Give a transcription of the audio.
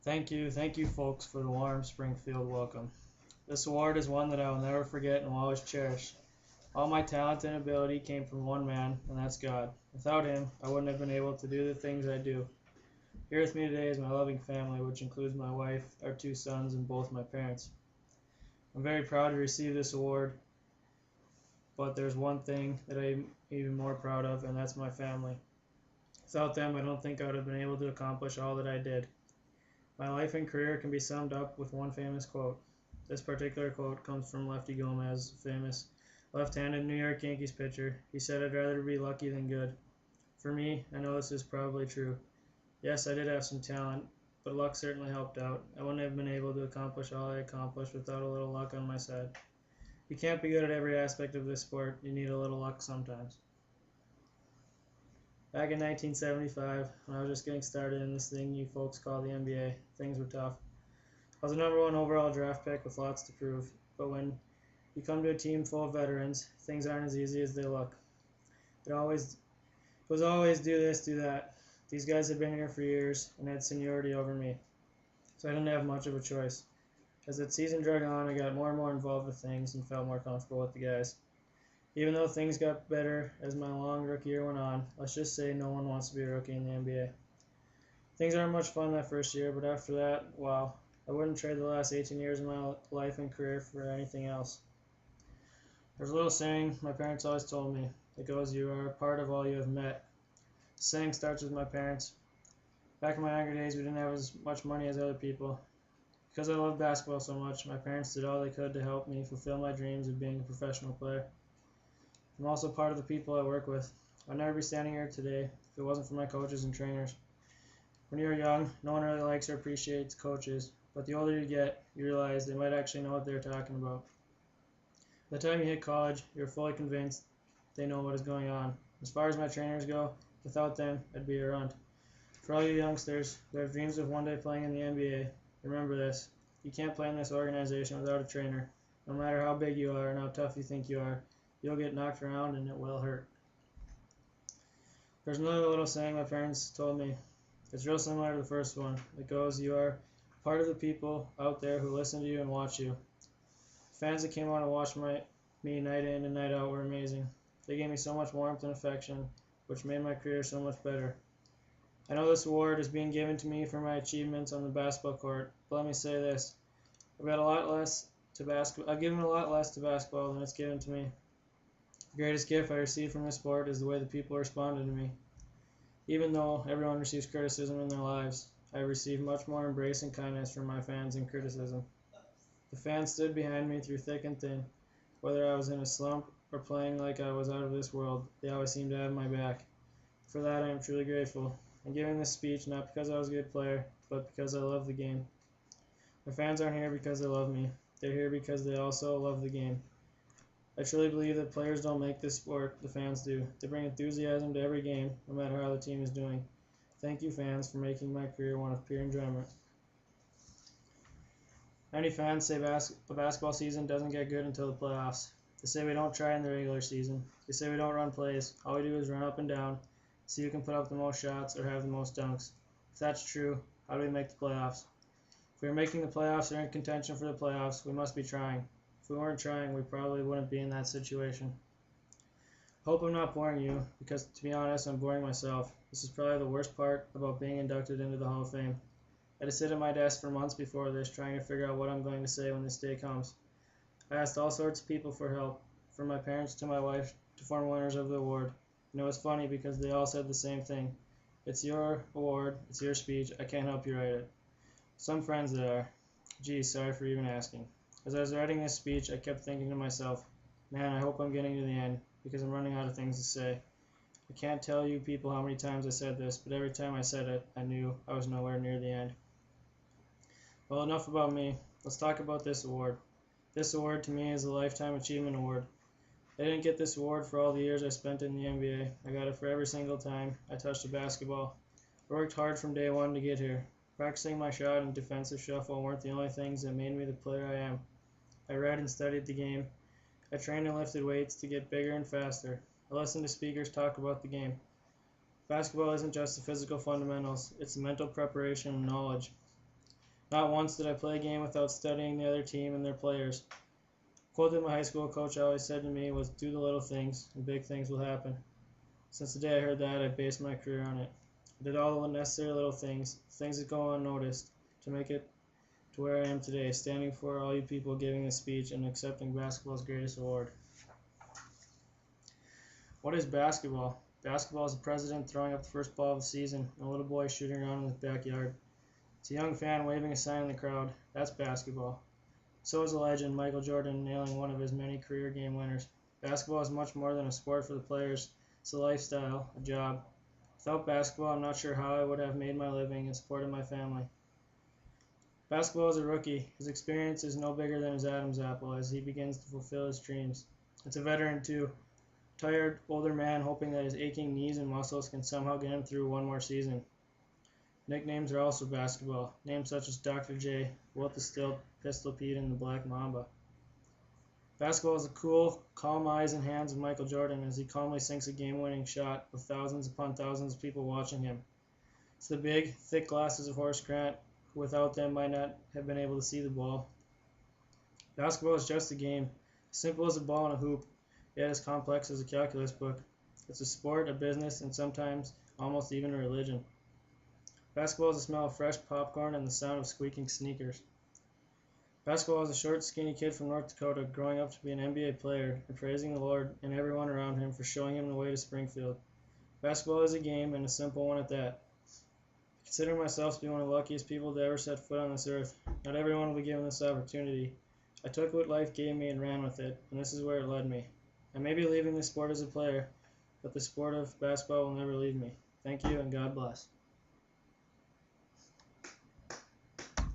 Thank you folks for the warm Springfield welcome. This award is one that I will never forget and will always cherish. All my talent and ability came from one man, and that's God. Without him, I wouldn't have been able to do the things I do. Here with me today is my loving family, which includes my wife, our two sons, and both my parents. I'm very proud to receive this award, but there's one thing that I'm even more proud of, and that's my family. Without them, I don't think I would have been able to accomplish all that I did. My life and career can be summed up with one famous quote. This particular quote comes from Lefty Gomez, a famous left-handed New York Yankees pitcher. He said, "I'd rather be lucky than good." For me, I know this is probably true. Yes, I did have some talent, but luck certainly helped out. I wouldn't have been able to accomplish all I accomplished without a little luck on my side. You can't be good at every aspect of this sport. You need a little luck sometimes. Back in 1975, when I was just getting started in this thing you folks call the NBA, things were tough. I was the #1 overall draft pick with lots to prove, but when you come to a team full of veterans, things aren't as easy as they look. It was always do this, do that. These guys had been here for years and had seniority over me, so I didn't have much of a choice. As the season dragged on, I got more and more involved with things and felt more comfortable with the guys. Even though things got better as my long rookie year went on, let's just say no one wants to be a rookie in the NBA. Things aren't much fun that first year, but after that, wow, I wouldn't trade the last 18 years of my life and career for anything else. There's a little saying my parents always told me that goes, "You are a part of all you have met." The saying starts with my parents. Back in my younger days, we didn't have as much money as other people. Because I loved basketball so much, my parents did all they could to help me fulfill my dreams of being a professional player. I'm also part of the people I work with. I'd never be standing here today if it wasn't for my coaches and trainers. When you're young, no one really likes or appreciates coaches, but the older you get, you realize they might actually know what they're talking about. By the time you hit college, you're fully convinced they know what is going on. As far as my trainers go, without them, I'd be a runt. For all you youngsters that have dreams of one day playing in the NBA, remember this: you can't play in this organization without a trainer. No matter how big you are and how tough you think you are, you'll get knocked around and it will hurt. There's another little saying my parents told me. It's real similar to the first one. It goes, "You are part of the people out there who listen to you and watch you." The fans that came out and watched me night in and night out were amazing. They gave me so much warmth and affection, which made my career so much better. I know this award is being given to me for my achievements on the basketball court, but let me say this: I've given a lot less to basketball than it's given to me. The greatest gift I received from this sport is the way the people responded to me. Even though everyone receives criticism in their lives, I received much more embrace and kindness from my fans than criticism. The fans stood behind me through thick and thin. Whether I was in a slump or playing like I was out of this world, they always seemed to have my back. For that, I am truly grateful. I'm giving this speech not because I was a good player, but because I love the game. My fans aren't here because they love me. They're here because they also love the game. I truly believe that players don't make this sport, the fans do. They bring enthusiasm to every game, no matter how the team is doing. Thank you, fans, for making my career one of pure enjoyment. Many fans say the basketball season doesn't get good until the playoffs. They say we don't try in the regular season. They say we don't run plays. All we do is run up and down, see who can put up the most shots or have the most dunks. If that's true, how do we make the playoffs? If we are making the playoffs or in contention for the playoffs, we must be trying. If we weren't trying, we probably wouldn't be in that situation. I hope I'm not boring you, because to be honest, I'm boring myself. This is probably the worst part about being inducted into the Hall of Fame. I had to sit at my desk for months before this, trying to figure out what I'm going to say when this day comes. I asked all sorts of people for help, from my parents to my wife, to former winners of the award. And it was funny because they all said the same thing. "It's your award, it's your speech, I can't help you write it." Some friends that are. Geez, sorry for even asking. As I was writing this speech, I kept thinking to myself, man, I hope I'm getting to the end, because I'm running out of things to say. I can't tell you people how many times I said this, but every time I said it, I knew I was nowhere near the end. Well, enough about me. Let's talk about this award. This award to me is a Lifetime Achievement Award. I didn't get this award for all the years I spent in the NBA. I got it for every single time I touched a basketball. I worked hard from day one to get here. Practicing my shot and defensive shuffle weren't the only things that made me the player I am. I read and studied the game. I trained and lifted weights to get bigger and faster. I listened to speakers talk about the game. Basketball isn't just the physical fundamentals, it's the mental preparation and knowledge. Not once did I play a game without studying the other team and their players. A quote that my high school coach always said to me was, "Do the little things, and big things will happen." Since the day I heard that, I based my career on it. I did all the necessary little things, things that go unnoticed, to make it to where I am today, standing for all you people, giving a speech, and accepting basketball's greatest award. What is basketball? Basketball is the president throwing up the first ball of the season, and a little boy shooting around in his backyard. It's a young fan waving a sign in the crowd. That's basketball. So is a legend, Michael Jordan, nailing one of his many career game winners. Basketball is much more than a sport for the players. It's a lifestyle, a job. Without basketball, I'm not sure how I would have made my living and supported my family. Basketball is a rookie. His experience is no bigger than his Adam's apple as he begins to fulfill his dreams. It's a veteran too. Tired, older man hoping that his aching knees and muscles can somehow get him through one more season. Nicknames are also basketball. Names such as Dr. J, Wilt the Stilt, Pistol Pete, and the Black Mamba. Basketball is the cool, calm eyes and hands of Michael Jordan as he calmly sinks a game-winning shot with thousands upon thousands of people watching him. It's the big, thick glasses of Horace Grant, who without them might not have been able to see the ball. Basketball is just a game, as simple as a ball and a hoop, yet as complex as a calculus book. It's a sport, a business, and sometimes almost even a religion. Basketball is the smell of fresh popcorn and the sound of squeaking sneakers. Basketball is a short, skinny kid from North Dakota growing up to be an NBA player and praising the Lord and everyone around him for showing him the way to Springfield. Basketball is a game, and a simple one at that. I consider myself to be one of the luckiest people to ever set foot on this earth. Not everyone will be given this opportunity. I took what life gave me and ran with it, and this is where it led me. I may be leaving this sport as a player, but the sport of basketball will never leave me. Thank you, and God bless.